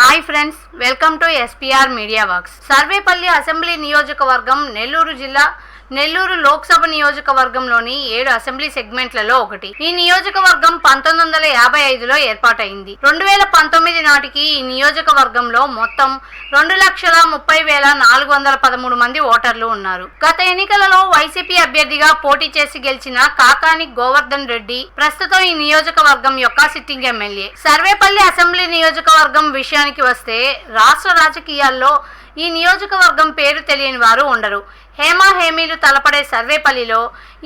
Hi friends, welcome to SPR media works. Sarvepalli assembly నియోజకవర్గం నెల్లూరు జిల్లా నెల్లూరు లోక్సభ నియోజకవర్గంలోని 7 అసెంబ్లీ సెగ్మెంట్లలో ఒకటి. ఈ నియోజకవర్గం 1955లో ఏర్పాటైంది. 2019 నాటికి ఈ నియోజకవర్గంలో మొత్తం 2,30,413 మంది ఓటర్లు ఉన్నారు. గత ఎన్నికలలో వైసీపీ అభ్యర్థిగా పోటీ చేసి గెలిచిన కాకాని గోవర్ధన్ రెడ్డి ప్రస్తుతం ఈ నియోజకవర్గం యొక్క సిట్టింగ్ ఎమ్మెల్యే. సర్వేపల్లి అసెంబ్లీ నియోజకవర్గం విషయానికి వస్తే రాష్ట్ర రాజకీయాల్లో ఈ నియోజకవర్గం పేరు తెలియని వారు ఉండరు. హేమీలు తలపడే సర్వేపల్లిలో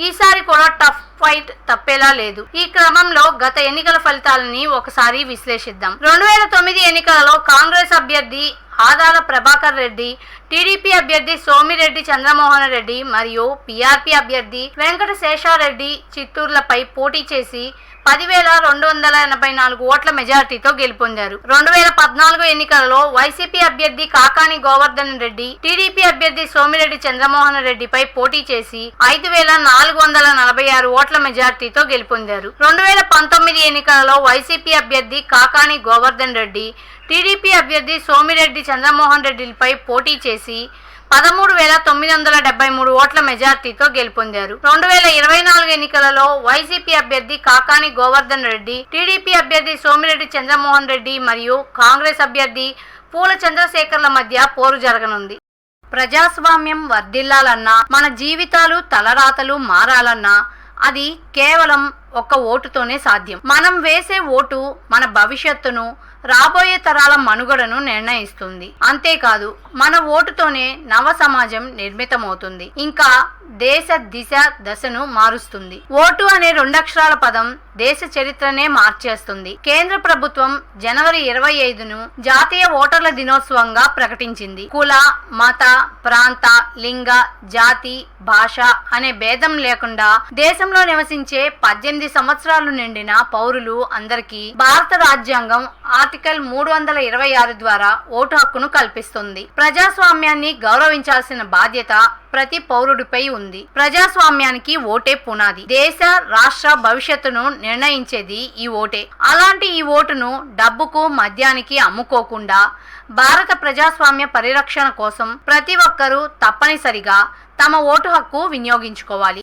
ఈసారి కూడా టఫ్ ఫైట్ తప్పేలా లేదు. ఈ క్రమంలో గత ఎన్నికల ఫలితాలని ఒకసారి విశ్లేషిద్దాం. 2009 ఎన్నికలలో కాంగ్రెస్ అభ్యర్థి ఆదాల ప్రభాకర్ రెడ్డి, టీడీపీ అభ్యర్థి సోమిరెడ్డి చంద్రమోహన్ రెడ్డి మరియు పీఆర్పీ అభ్యర్థి వెంకట శేషారెడ్డి చిత్తూరులపై పోటీ చేసి 10,284 ఓట్ల మెజారిటీతో గెలుపొందారు. 2014 ఎన్నికలలో వైసీపీ అభ్యర్థి కాకాని గోవర్ధన్ రెడ్డి, టీడీపీ అభ్యర్థి సోమిరెడ్డి చంద్రమోహన్ రెడ్డిపై పోటీ చేసి 5,446 ఓట్ల మెజారిటీతో గెలుపొందారు. 2019 ఎన్నికలలో వైసీపీ అభ్యర్థి కాకాని గోవర్ధన్ రెడ్డి, టీడీపీ అభ్యర్థి సోమిరెడ్డి చంద్రమోహన్ రెడ్డిపై పోటీ చేసి 13,973 ఓట్ల మెజార్టీతో గెలుపొందారు. 2024 ఎన్నికలలో వైసీపీ అభ్యర్థి కాకాని గోవర్ధన్ రెడ్డి, టీడీపీ అభ్యర్థి సోమిరెడ్డి చంద్రమోహన్ రెడ్డి మరియు కాంగ్రెస్ అభ్యర్థి పూల చంద్రశేఖర్ల మధ్య పోరు జరగనుంది. ప్రజాస్వామ్యం వర్ధిల్లాలన్నా, మన జీవితాలు తలరాతలు మారాలన్నా అది కేవలం ఒక్క ఓటుతోనే సాధ్యం. మనం వేసే ఓటు మన భవిష్యత్తును, రాబోయే తరాల మనుగడను నిర్ణయిస్తుంది. అంతేకాదు, మన ఓటుతోనే నవ సమాజం నిర్మితమవుతుంది, ఇంకా దేశ దిశ దశను మారుస్తుంది. ఓటు అనే 2 అక్షరాల పదం దేశ చరిత్రనే మార్చేస్తుంది. కేంద్ర ప్రభుత్వం జనవరి 25ను జాతీయ ఓటర్ల దినోత్సవంగా ప్రకటించింది. కుల, మత, ప్రాంత, లింగ, జాతి, భాష అనే భేదం లేకుండా దేశంలో నివసించే 18 సంవత్సరాలు నిండిన పౌరులు అందరికీ భారత రాజ్యాంగం ఆర్టికల్ 326 ద్వారా ఓటు హక్కును కల్పిస్తుంది. ప్రజాస్వామ్యాన్ని గౌరవించాల్సిన బాధ్యత ప్రతి పౌరుడిపై ఉంది. ప్రజాస్వామ్యానికి ఓటే పునాది. దేశ రాష్ట్ర భవిష్యత్తును నిర్ణయించేది ఈ ఓటే. అలాంటి ఈ ఓటును డబ్బుకు, మద్యానికి అమ్ముకోకుండా భారత ప్రజాస్వామ్య పరిరక్షణ కోసం ప్రతి ఒక్కరూ తప్పనిసరిగా తమ ఓటు హక్కు వినియోగించుకోవాలి.